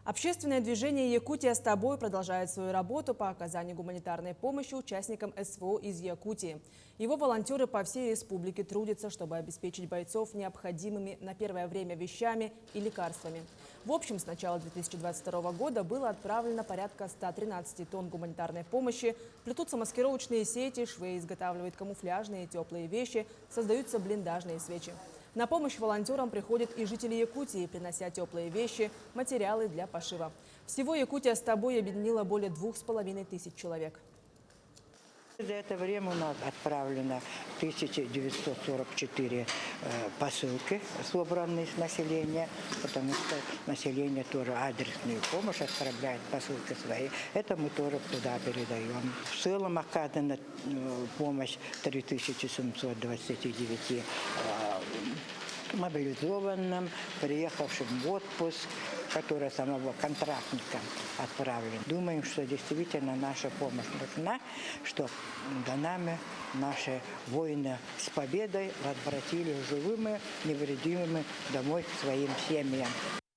Общественное движение «Якутия с тобой» продолжает свою работу по оказанию гуманитарной помощи участникам СВО из Якутии. Его волонтеры по всей республике трудятся, чтобы обеспечить бойцов необходимыми на первое время вещами и лекарствами. В общем, с начала 2022 года было отправлено порядка 113 тонн гуманитарной помощи. Плетутся маскировочные сети, швеи изготавливают камуфляжные и теплые вещи, создаются блиндажные свечи. На помощь волонтерам приходят и жители Якутии, принося теплые вещи, материалы для пошива. Всего «Якутия с тобой» объединила более 2500 человек. За это время у нас отправлено 1944 посылки, собранные с населения, потому что население тоже адресную помощь отправляет, посылки свои. Это мы тоже туда передаем. В целом оказана помощь 3729 мобилизованным, приехавшим в отпуск, которые самого контрактника отправлены. Думаем, что действительно наша помощь нужна, чтобы до нами наши воины с победой возвратили живыми, невредимыми домой к своим семьям.